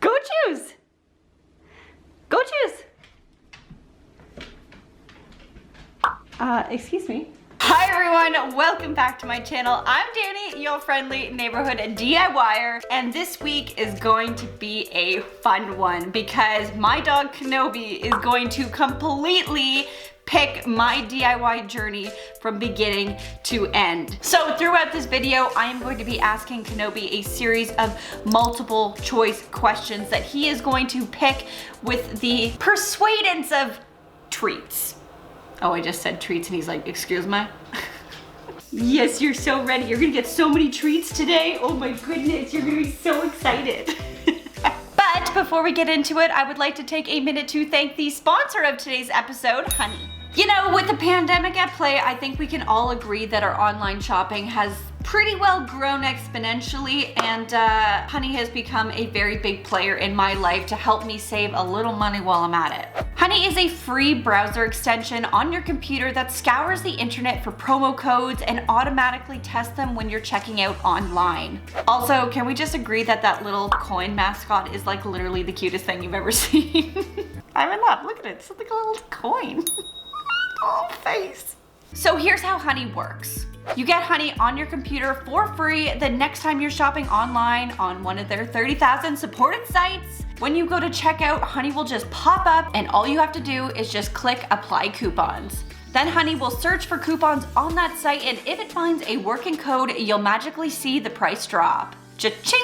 Go choose. Go choose. Excuse me. Hi everyone, welcome back to my channel. I'm Danie, your friendly neighborhood DIYer, and this week is going to be a fun one because my dog Kenobi is going to completely pick my DIY journey from beginning to end. So throughout this video, I am going to be asking Kenobi a series of multiple choice questions that he is going to pick with the persuadance of treats. Oh, I just said treats and he's like, excuse me? Yes, you're so ready. You're gonna get so many treats today. Oh my goodness, you're gonna be so excited. But before we get into it, I would like to take a minute to thank the sponsor of today's episode, Honey. You know, with the pandemic at play, I think we can all agree that our online shopping has pretty well grown exponentially, and Honey has become a very big player in my life to help me save a little money while I'm at it. Honey is a free browser extension on your computer that scours the internet for promo codes and automatically tests them when you're checking out online. Also, can we just agree that that little coin mascot is like literally the cutest thing you've ever seen? I'm in love, look at it, it's like a little coin. Oh, face. So here's how Honey works. You get Honey on your computer for free the next time you're shopping online on one of their 30,000 supported sites. When you go to checkout, Honey will just pop up and all you have to do is just click apply coupons. Then Honey will search for coupons on that site, and if it finds a working code, you'll magically see the price drop. Cha-ching!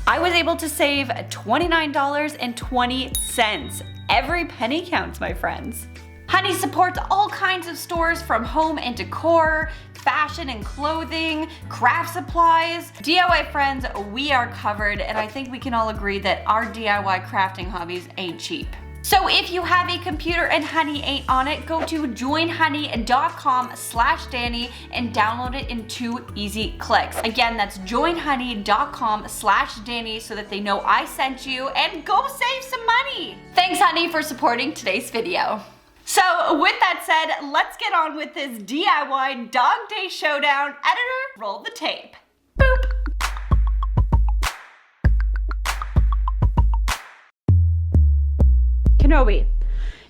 I was able to save $29.20. Every penny counts, my friends. Honey supports all kinds of stores from home and decor, fashion and clothing, craft supplies. DIY friends, we are covered, and I think we can all agree that our DIY crafting hobbies ain't cheap. So if you have a computer and Honey ain't on it, go to joinhoney.com/Danie and download it in 2 easy clicks. Again, that's joinhoney.com/Danie so that they know I sent you, and go save some money. Thanks Honey for supporting today's video. So with that said, let's get on with this DIY Dog Day Showdown. Editor, roll the tape. Boop. Kenobi,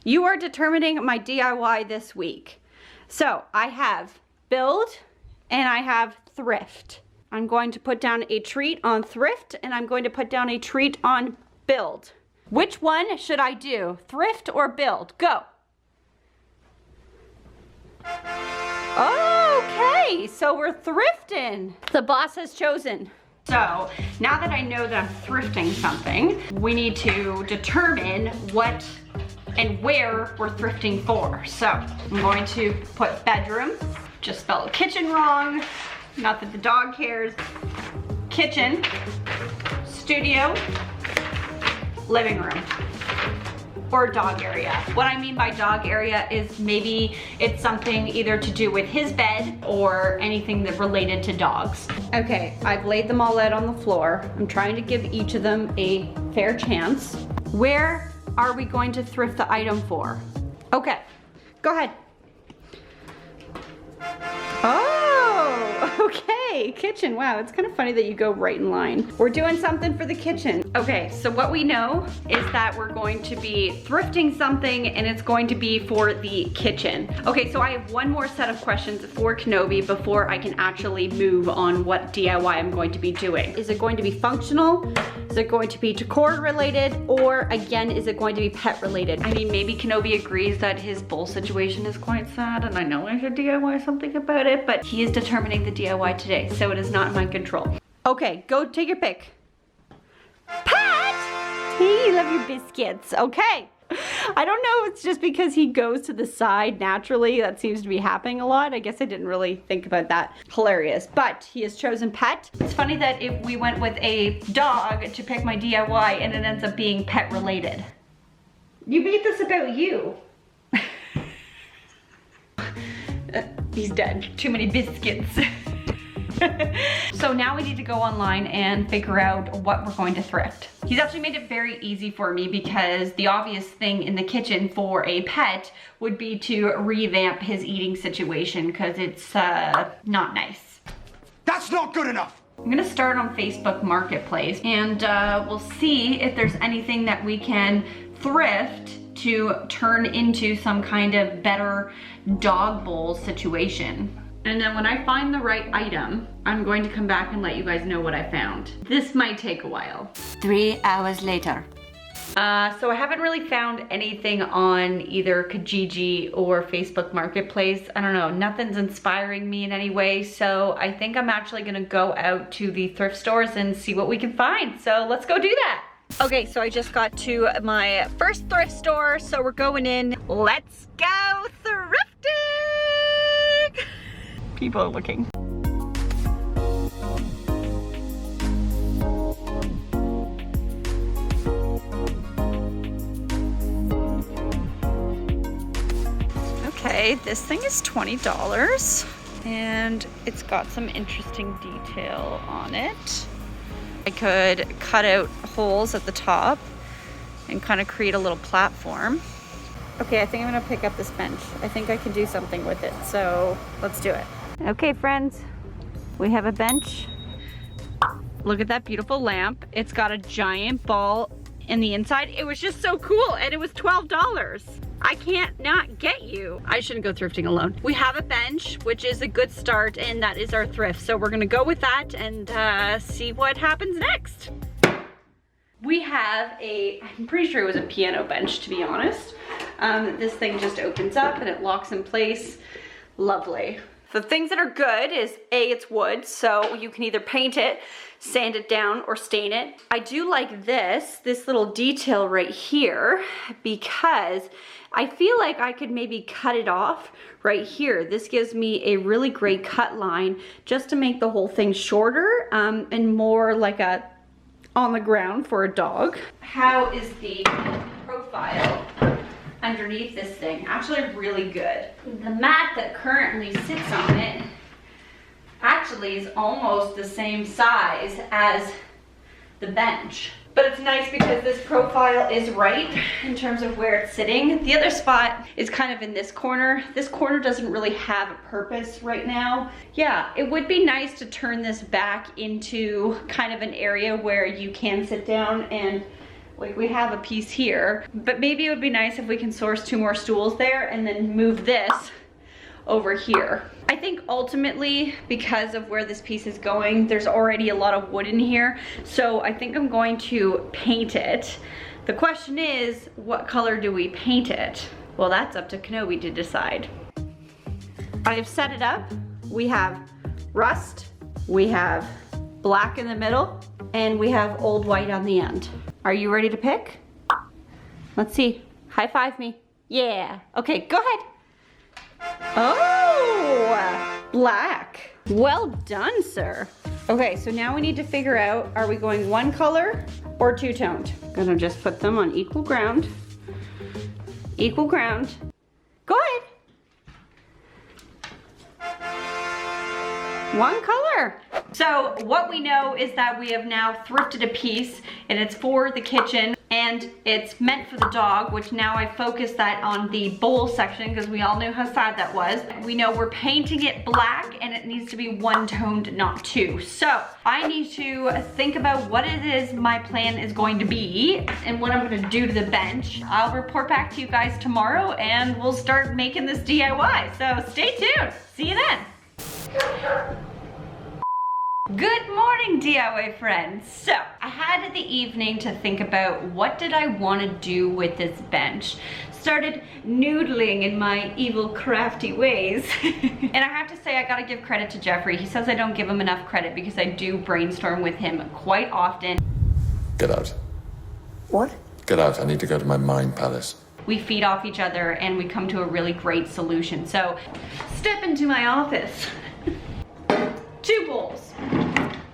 you are determining my DIY this week. So I have build and I have thrift. I'm going to put down a treat on thrift and I'm going to put down a treat on build. Which one should I do? Thrift or build? Go. Okay, so we're thrifting. The boss has chosen. So now that I know that I'm thrifting something, we need to determine what and where we're thrifting for. So I'm going to put bedroom, just spelled kitchen wrong, not that the dog cares. Kitchen, studio, living room. Or dog area. What I mean by dog area is maybe it's something either to do with his bed or anything that related to dogs. Okay, I've laid them all out on the floor. I'm trying to give each of them a fair chance. Where are we going to thrift the item for? Okay, go ahead. Oh, okay, kitchen. Wow, it's kind of funny that you go right in line. We're doing something for the kitchen. Okay, so what we know is that we're going to be thrifting something and it's going to be for the kitchen. Okay, so I have one more set of questions for Kenobi before I can actually move on what DIY I'm going to be doing. Is it going to be functional? Is it going to be decor related? Or again, is it going to be pet related? I mean, maybe Kenobi agrees that his bowl situation is quite sad and I know I should DIY something about it, but he is determining the DIY today, so it is not in my control. Okay, go take your pick. Pet! Hey, you love your biscuits. Okay. I don't know if it's just because he goes to the side naturally. That seems to be happening a lot. I guess I didn't really think about that. Hilarious. But he has chosen pet. It's funny that if we went with a dog to pick my DIY and it ends up being pet related. You made this about you. He's dead. Too many biscuits. So now we need to go online and figure out what we're going to thrift. He's actually made it very easy for me because the obvious thing in the kitchen for a pet would be to revamp his eating situation because it's not nice. That's not good enough. I'm gonna start on Facebook Marketplace and we'll see if there's anything that we can thrift to turn into some kind of better dog bowl situation. And then when I find the right item, I'm going to come back and let you guys know what I found. This might take a while. 3 hours later. So I haven't really found anything on either Kijiji or Facebook Marketplace. I don't know, nothing's inspiring me in any way. So I think I'm actually gonna go out to the thrift stores and see what we can find. So let's go do that. Okay, so I just got to my first thrift store. So we're going in. Let's go thrifting. People are looking. Okay, this thing is $20 and it's got some interesting detail on it. I could cut out holes at the top and kind of create a little platform. Okay, I think I'm gonna pick up this bench. I think I can do something with it, so let's do it. Okay, friends, we have a bench. Look at that beautiful lamp. It's got a giant ball in the inside. It was just so cool, and it was $12. I can't not get you. I shouldn't go thrifting alone. We have a bench, which is a good start, and that is our thrift. So we're gonna go with that and see what happens next. We have I'm pretty sure it was a piano bench, to be honest. This thing just opens up and it locks in place. Lovely. The things that are good is it's wood, so you can either paint it, sand it down, or stain it. I do like this little detail right here, because I feel like I could maybe cut it off right here. This gives me a really great cut line just to make the whole thing shorter and more like a on the ground for a dog. How is the profile underneath this thing? Actually really good. The mat that currently sits on it actually is almost the same size as the bench. But it's nice because this profile is right in terms of where it's sitting. The other spot is kind of in this corner. This corner doesn't really have a purpose right now. Yeah, it would be nice to turn this back into kind of an area where you can sit down and like we have a piece here, but maybe it would be nice if we can source 2 more stools there and then move this over here. I think ultimately, because of where this piece is going, there's already a lot of wood in here, so I think I'm going to paint it. The question is, what color do we paint it? Well, that's up to Kenobi to decide. I have set it up. We have rust, we have black in the middle, and we have old white on the end. Are you ready to pick? Let's see. High five me. Yeah. Okay, go ahead. Oh, black. Well done, sir. Okay, so now we need to figure out, are we going one color or two-toned? Gonna just put them on equal ground. Equal ground. Go ahead. One color. So what we know is that we have now thrifted a piece, and it's for the kitchen and it's meant for the dog, which now I focused that on the bowl section because we all knew how sad that was. We know we're painting it black and it needs to be one-toned, not two. So I need to think about what it is my plan is going to be and what I'm gonna do to the bench. I'll report back to you guys tomorrow and we'll start making this DIY. So stay tuned. See you then. Good morning, DIY friends. So I had the evening to think about what did I want to do with this bench. Started noodling in my evil crafty ways. And I have to say, I gotta give credit to Jeffrey. He says I don't give him enough credit because I do brainstorm with him quite often. Get out. What? Get out, I need to go to my mind palace. We feed off each other and we come to a really great solution. So step into my office. 2 bowls.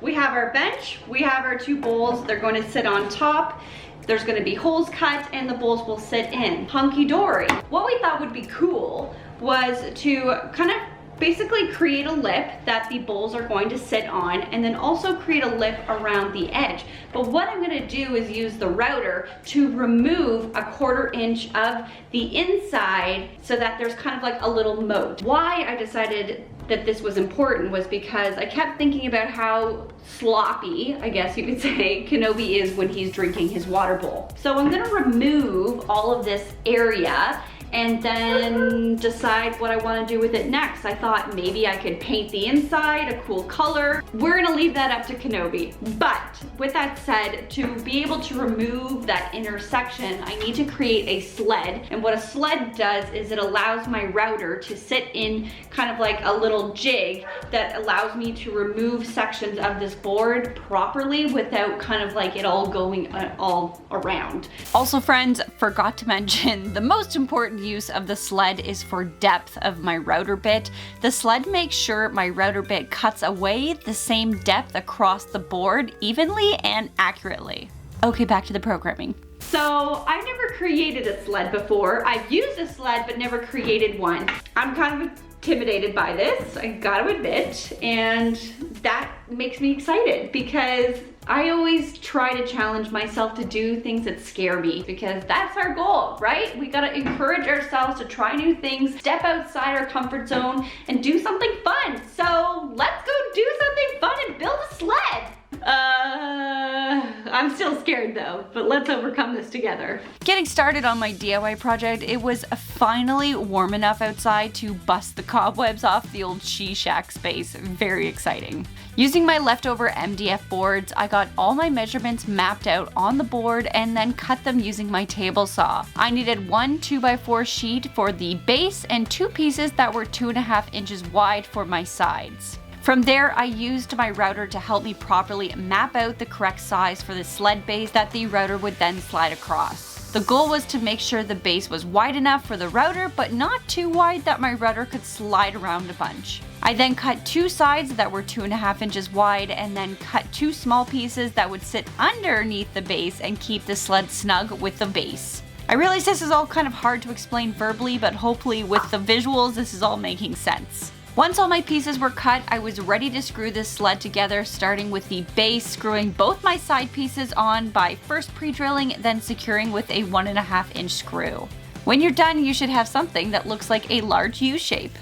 We have our bench, we have our 2 bowls. They're going to sit on top. There's going to be holes cut and the bowls will sit in. Hunky-dory. What we thought would be cool was to kind of basically create a lip that the bowls are going to sit on and then also create a lip around the edge. But what I'm going to do is use the router to remove a 1/4 inch of the inside so that there's kind of like a little moat. Why I decided that this was important was because I kept thinking about how sloppy, I guess you could say, Kenobi is when he's drinking his water bowl. So I'm gonna remove all of this area and then decide what I want to do with it next. I thought maybe I could paint the inside a cool color. We're gonna leave that up to Kenobi. But with that said, to be able to remove that inner section, I need to create a sled. And what a sled does is it allows my router to sit in kind of like a little jig that allows me to remove sections of this board properly without kind of like it all going all around. Also friends, forgot to mention the most important use of the sled is for depth of my router bit. The sled makes sure my router bit cuts away the same depth across the board evenly and accurately. Okay, back to the programming. So I've never created a sled before. I've used a sled but never created one. I'm kind of intimidated by this, I gotta admit, and that makes me excited because I always try to challenge myself to do things that scare me because that's our goal, right? We gotta encourage ourselves to try new things, step outside our comfort zone, and do something fun. So let's go do something fun and build a sled. I'm still scared though, but let's overcome this together. Getting started on my DIY project, it was finally warm enough outside to bust the cobwebs off the old she shack space. Very exciting. Using my leftover MDF boards, I got all my measurements mapped out on the board and then cut them using my table saw. I needed one 2x4 sheet for the base and 2 pieces that were 2.5 inches wide for my sides. From there, I used my router to help me properly map out the correct size for the sled base that the router would then slide across. The goal was to make sure the base was wide enough for the router, but not too wide that my router could slide around a bunch. I then cut 2 sides that were 2.5 inches wide and then cut 2 small pieces that would sit underneath the base and keep the sled snug with the base. I realize this is all kind of hard to explain verbally, but hopefully with the visuals this is all making sense. Once all my pieces were cut, I was ready to screw this sled together, starting with the base, screwing both my side pieces on by first pre-drilling, then securing with a 1.5 inch screw. When you're done, you should have something that looks like a large U shape.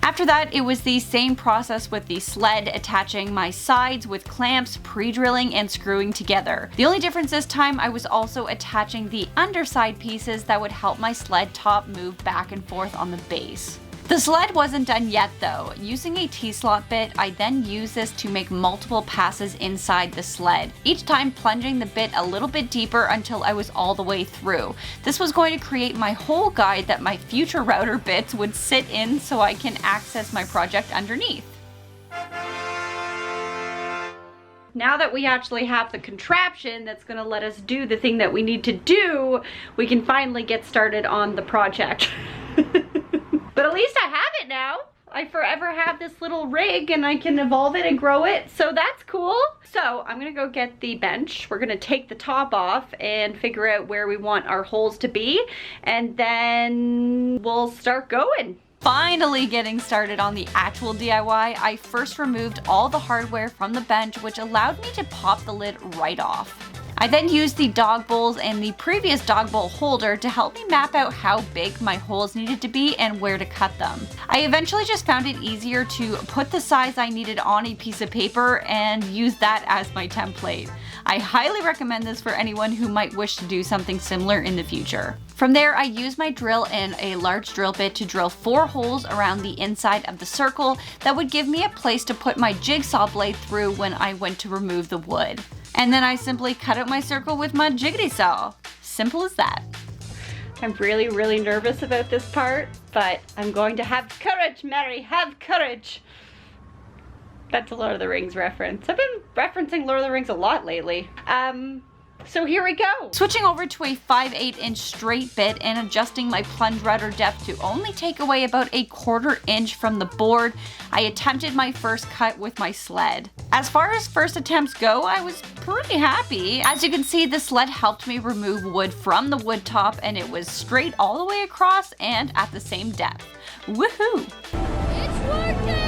After that, it was the same process with the sled, attaching my sides with clamps, pre-drilling, and screwing together. The only difference this time, I was also attaching the underside pieces that would help my sled top move back and forth on the base. The sled wasn't done yet though. Using a T-slot bit, I then used this to make multiple passes inside the sled, each time plunging the bit a little bit deeper until I was all the way through. This was going to create my hole guide that my future router bits would sit in so I can access my project underneath. Now that we actually have the contraption that's going to let us do the thing that we need to do, we can finally get started on the project. But at least I have it now. I forever have this little rig and I can evolve it and grow it, so that's cool. So I'm gonna go get the bench. We're gonna take the top off and figure out where we want our holes to be, and then we'll start going. Finally getting started on the actual DIY, I first removed all the hardware from the bench, which allowed me to pop the lid right off. I then used the dog bowls and the previous dog bowl holder to help me map out how big my holes needed to be and where to cut them. I eventually just found it easier to put the size I needed on a piece of paper and use that as my template. I highly recommend this for anyone who might wish to do something similar in the future. From there, I used my drill and a large drill bit to drill 4 holes around the inside of the circle that would give me a place to put my jigsaw blade through when I went to remove the wood. And then I simply cut out my circle with my jiggity saw. Simple as that. I'm really nervous about this part, but I'm going to have courage, Mary, have courage. That's a Lord of the Rings reference. I've been referencing Lord of the Rings a lot lately. So here we go. Switching over to a 5/8 inch straight bit and adjusting my plunge router depth to only take away about a 1/4 inch from the board, I attempted my first cut with my sled. As far as first attempts go, I was pretty happy. As you can see, the sled helped me remove wood from the wood top, and it was straight all the way across and at the same depth. Woohoo! It's working!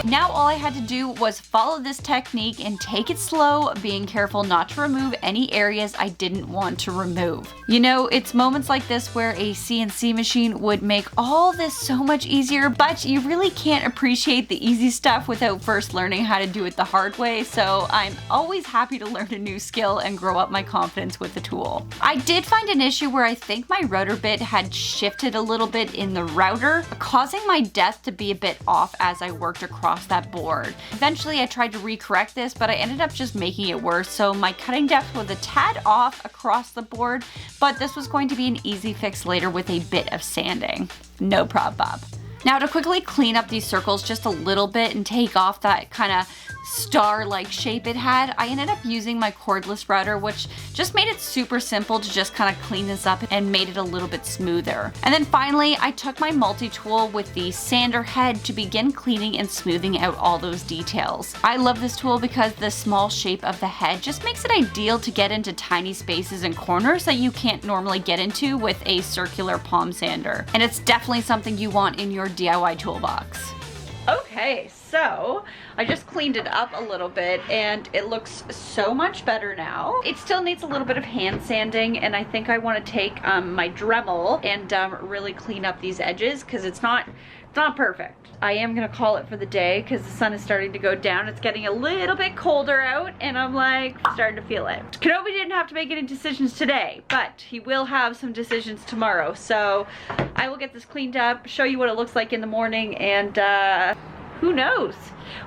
Now all I had to do was follow this technique and take it slow, being careful not to remove any areas I didn't want to remove. You know, it's moments like this where a CNC machine would make all this so much easier, but you really can't appreciate the easy stuff without first learning how to do it the hard way, so I'm always happy to learn a new skill and grow up my confidence with the tool. I did find an issue where I think my router bit had shifted a little bit in the router, causing my depth to be a bit off as I worked across that board. Eventually I tried to recorrect this, but I ended up just making it worse, so my cutting depth was a tad off across the board, but this was going to be an easy fix later with a bit of sanding. No prob, Bob. Now to quickly clean up these circles just a little bit and take off that kind of star-like shape it had, I ended up using my cordless router, which just made it super simple to just kind of clean this up and made it a little bit smoother. And then finally, I took my multi-tool with the sander head to begin cleaning and smoothing out all those details. I love this tool because the small shape of the head just makes it ideal to get into tiny spaces and corners that you can't normally get into with a circular palm sander. And it's definitely something you want in your DIY toolbox. Okay, so I just cleaned it up a little bit and it looks so much better now. It still needs a little bit of hand sanding, and I think I want to take my Dremel and really clean up these edges because it's not perfect. I am gonna call it for the day because the sun is starting to go down. It's getting a little bit colder out and I'm like starting to feel it. Kenobi didn't have to make any decisions today, but he will have some decisions tomorrow. So I will get this cleaned up, show you what it looks like in the morning, and who knows?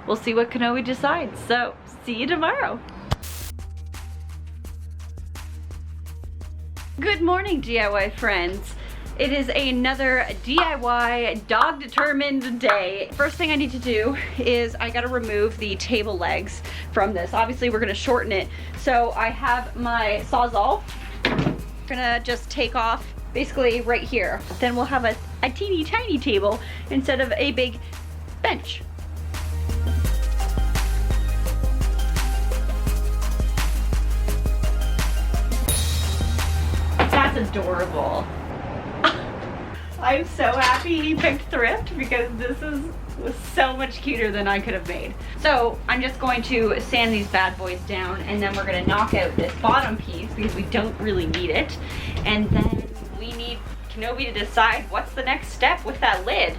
We'll see what Kenobi decides. So see you tomorrow. Good morning, DIY friends. It is another DIY dog determined day. First thing I need to do is I gotta remove the table legs from this. Obviously we're gonna shorten it. So I have my Sawzall. Gonna just take off basically right here. Then we'll have a teeny tiny table instead of a big bench. That's adorable. I'm so happy he picked Thrift because this was so much cuter than I could have made. So I'm just going to sand these bad boys down, and then we're gonna knock out this bottom piece because we don't really need it. And then we need Kenobi to decide what's the next step with that lid.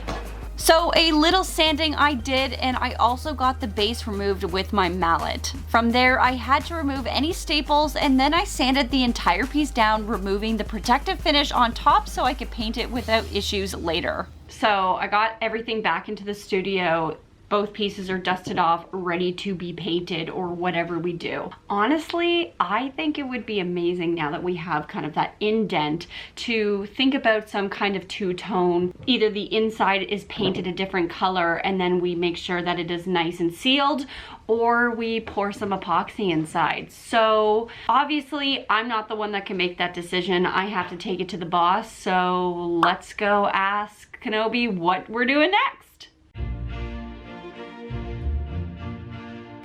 So a little sanding I did, and I also got the base removed with my mallet. From there, I had to remove any staples, and then I sanded the entire piece down, removing the protective finish on top so I could paint it without issues later. So I got everything back into the studio. Both pieces are dusted off, ready to be painted or whatever we do. Honestly, I think it would be amazing now that we have kind of that indent to think about some kind of two-tone. Either the inside is painted a different color and then we make sure that it is nice and sealed, or we pour some epoxy inside. So obviously I'm not the one that can make that decision. I have to take it to the boss. So let's go ask Kenobi what we're doing next.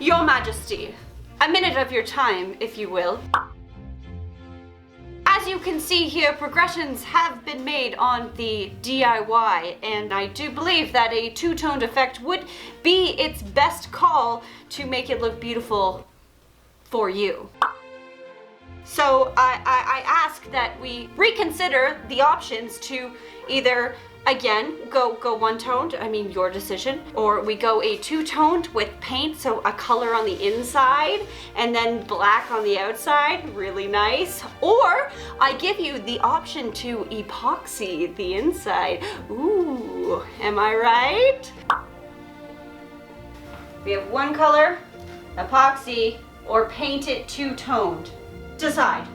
Your Majesty, a minute of your time, if you will. As you can see here, progressions have been made on the DIY, and I do believe that a two-toned effect would be its best call to make it look beautiful for you. So I ask that we reconsider the options to either, again, go one-toned, I mean your decision, or we go a two-toned with paint, so a color on the inside and then black on the outside, really nice, or I give you the option to epoxy the inside. Ooh, am I right? We have one color, epoxy, or paint it two-toned. Decide.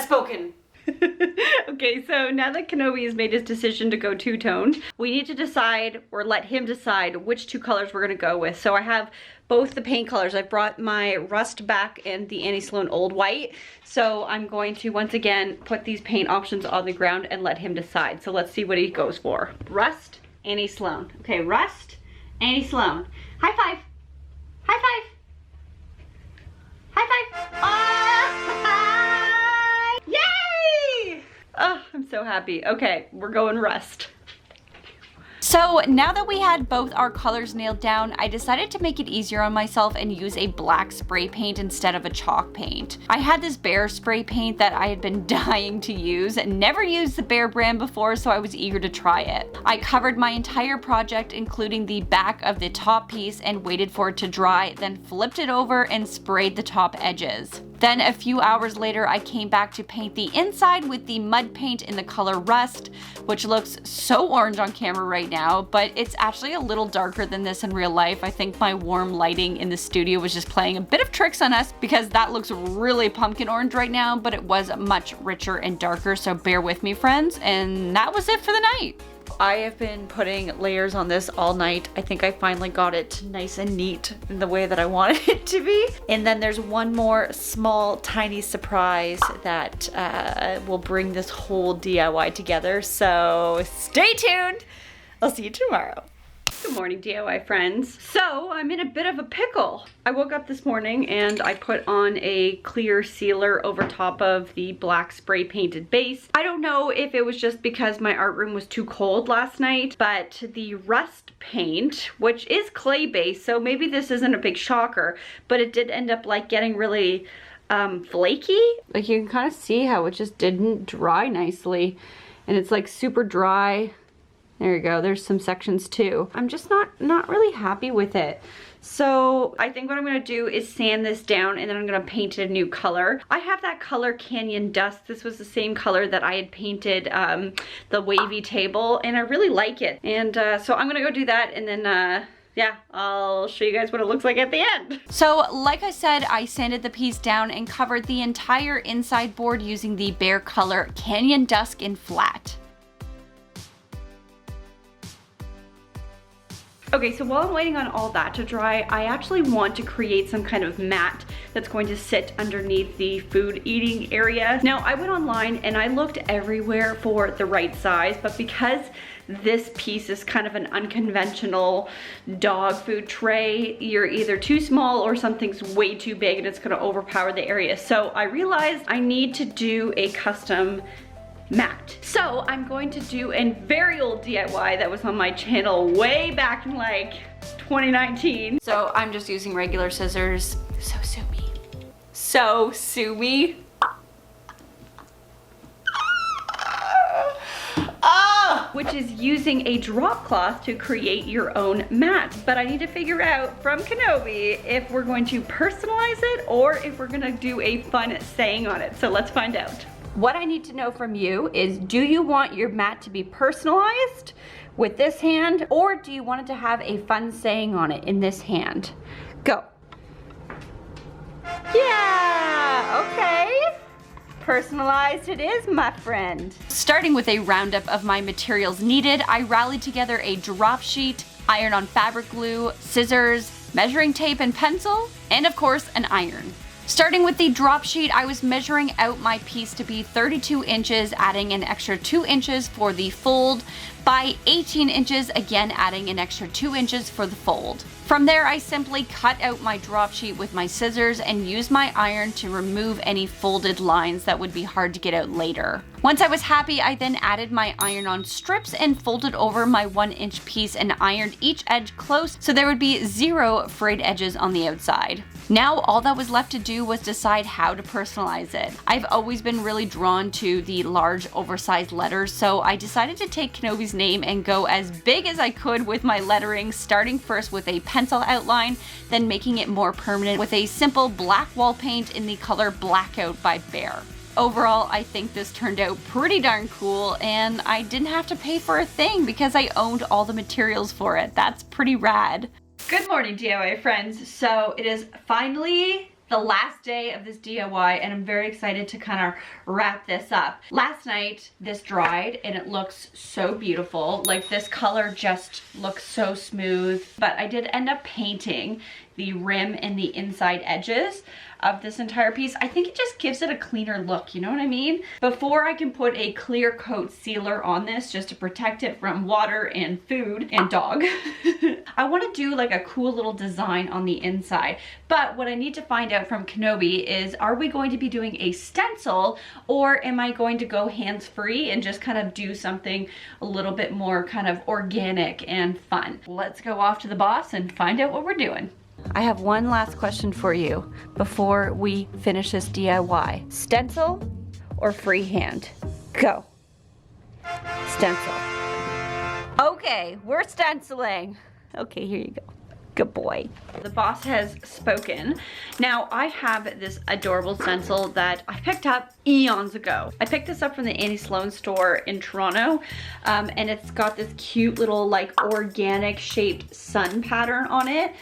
Spoken. Okay, so now that Kenobi has made his decision to go two-toned, we need to decide, or let him decide, which two colors we're gonna go with. So I have both the paint colors. I've brought my Rust back and the Annie Sloan Old White. So I'm going to once again put these paint options on the ground and let him decide. So let's see what he goes for. Rust, Annie Sloan. Okay, Rust, Annie Sloan. High five. High five. High five. Ah! Yay! Oh, I'm so happy. Okay, we're going rest. So now that we had both our colors nailed down, I decided to make it easier on myself and use a black spray paint instead of a chalk paint. I had this Bear spray paint that I had been dying to use and never used the Bear brand before, so I was eager to try it. I covered my entire project, including the back of the top piece, and waited for it to dry, then flipped it over and sprayed the top edges. Then a few hours later, I came back to paint the inside with the mud paint in the color Rust, which looks so orange on camera right now, but it's actually a little darker than this in real life. I think my warm lighting in the studio was just playing a bit of tricks on us because that looks really pumpkin orange right now, but it was much richer and darker, so bear with me, friends. And that was it for the night. I have been putting layers on this all night. I think I finally got it nice and neat in the way that I wanted it to be. And then there's one more small, tiny surprise that will bring this whole DIY together. So stay tuned. I'll see you tomorrow. Good morning, DIY friends. So I'm in a bit of a pickle. I woke up this morning and I put on a clear sealer over top of the black spray painted base. I don't know if it was just because my art room was too cold last night, but the Rust paint, which is clay based, so maybe this isn't a big shocker, but it did end up like getting really flaky. Like you can kind of see how it just didn't dry nicely, and it's like super dry. There you go, there's some sections too. I'm just not really happy with it. So I think what I'm gonna do is sand this down and then I'm gonna paint it a new color. I have that color Canyon Dust. This was the same color that I had painted the wavy table, and I really like it. And so I'm gonna go do that, and then yeah, I'll show you guys what it looks like at the end. So like I said, I sanded the piece down and covered the entire inside board using the Bear color Canyon Dusk in flat. Okay, so while I'm waiting on all that to dry, I actually want to create some kind of mat that's going to sit underneath the food eating area. Now, I went online and I looked everywhere for the right size, but because this piece is kind of an unconventional dog food tray, you're either too small or something's way too big and it's gonna overpower the area. So I realized I need to do a custom mat. So I'm going to do a very old DIY that was on my channel way back in like 2019. So I'm just using regular scissors. So sue me. So sue me. Which is using a drop cloth to create your own mat. But I need to figure out from Kenobi if we're going to personalize it or if we're gonna do a fun saying on it. So let's find out. What I need to know from you is, do you want your mat to be personalized with this hand, or do you want it to have a fun saying on it in this hand? Go. Yeah, okay. Personalized it is, my friend. Starting with a roundup of my materials needed, I rallied together a drop sheet, iron-on fabric glue, scissors, measuring tape and pencil, and of course an iron. Starting with the drop sheet, I was measuring out my piece to be 32 inches, adding an extra 2 inches for the fold, by 18 inches, again adding an extra 2 inches for the fold. From there, I simply cut out my drop sheet with my scissors and used my iron to remove any folded lines that would be hard to get out later. Once I was happy, I then added my iron-on strips and folded over my 1-inch piece and ironed each edge close so there would be 0 frayed edges on the outside. Now all that was left to do was decide how to personalize it. I've always been really drawn to the large oversized letters, so I decided to take Kenobi's name and go as big as I could with my lettering, starting first with a pencil outline, then making it more permanent with a simple black wall paint in the color Blackout by Bear. Overall, I think this turned out pretty darn cool, and I didn't have to pay for a thing because I owned all the materials for it. That's pretty rad. Good morning, DIY friends. So it is finally the last day of this DIY, and I'm very excited to kind of wrap this up. Last night, this dried and it looks so beautiful. Like, this color just looks so smooth, but I did end up painting the rim and the inside edges of this entire piece. I think it just gives it a cleaner look, you know what I mean? Before I can put a clear coat sealer on this just to protect it from water and food and dog, I want to do like a cool little design on the inside. But what I need to find out from Kenobi is, are we going to be doing a stencil, or am I going to go hands-free and just kind of do something a little bit more kind of organic and fun? Let's go off to the boss and find out what we're doing. I have one last question for you before we finish this DIY. Stencil or freehand? Go. Stencil. Okay, we're stenciling. Okay, here you go. Good boy. The boss has spoken. Now, I have this adorable stencil that I picked up eons ago. I picked this up from the Annie Sloan store in Toronto, and it's got this cute little like organic shaped sun pattern on it.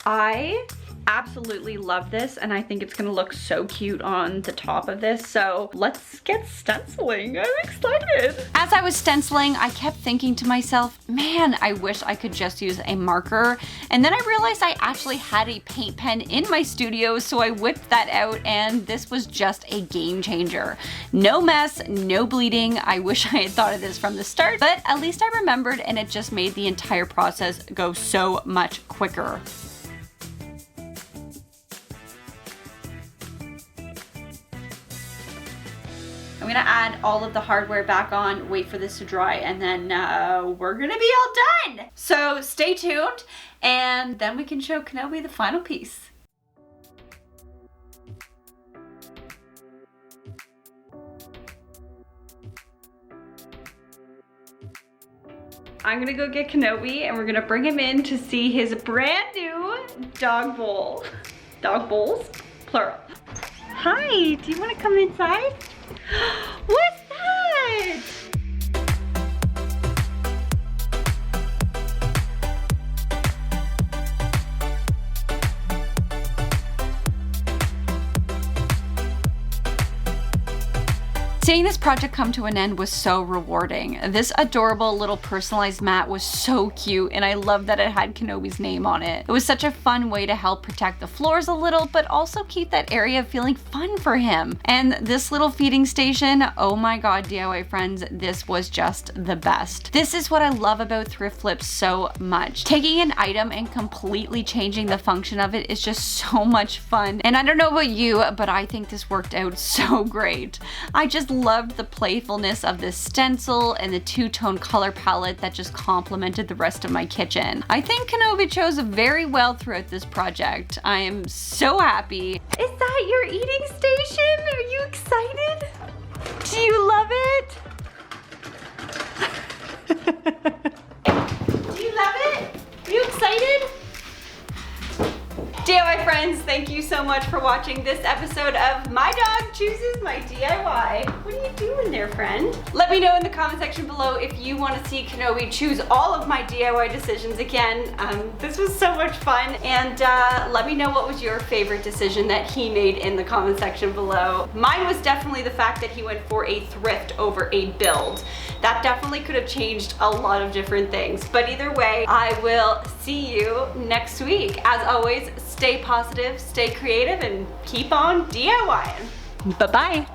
I absolutely love this, and I think it's gonna look so cute on the top of this. So let's get stenciling. I'm excited. As I was stenciling, I kept thinking to myself, man, I wish I could just use a marker. And then I realized I actually had a paint pen in my studio, so I whipped that out, and this was just a game changer. No mess, no bleeding. I wish I had thought of this from the start, but at least I remembered, and it just made the entire process go so much quicker. I'm gonna add all of the hardware back on, wait for this to dry, and then we're gonna be all done. So stay tuned, and then we can show Kenobi the final piece. I'm gonna go get Kenobi, and we're gonna bring him in to see his brand new dog bowl. Dog bowls, plural. Hi, do you wanna come inside? What's that? Seeing this project come to an end was so rewarding. This adorable little personalized mat was so cute, and I love that it had Kenobi's name on it. It was such a fun way to help protect the floors a little, but also keep that area feeling fun for him. And this little feeding station, oh my god, DIY friends, this was just the best. This is what I love about thrift flips so much. Taking an item and completely changing the function of it is just so much fun. And I don't know about you, but I think this worked out so great. I just loved the playfulness of this stencil and the two-tone color palette that just complemented the rest of my kitchen. I think Kenobi chose very well throughout this project. I am so happy. Is that your eating station? Are you excited? Do you love it? Do you love it? Are you excited? DIY friends, thank you so much for watching this episode of My Dog Chooses My DIY. What are you doing there, friend? Let me know in the comment section below if you want to see Kenobi choose all of my DIY decisions again. This was so much fun, and let me know what was your favorite decision that he made in the comment section below. Mine was definitely the fact that he went for a thrift over a build. That definitely could have changed a lot of different things, but either way, I will see you next week. As always, stay positive, stay creative, and keep on DIYing. Bye-bye.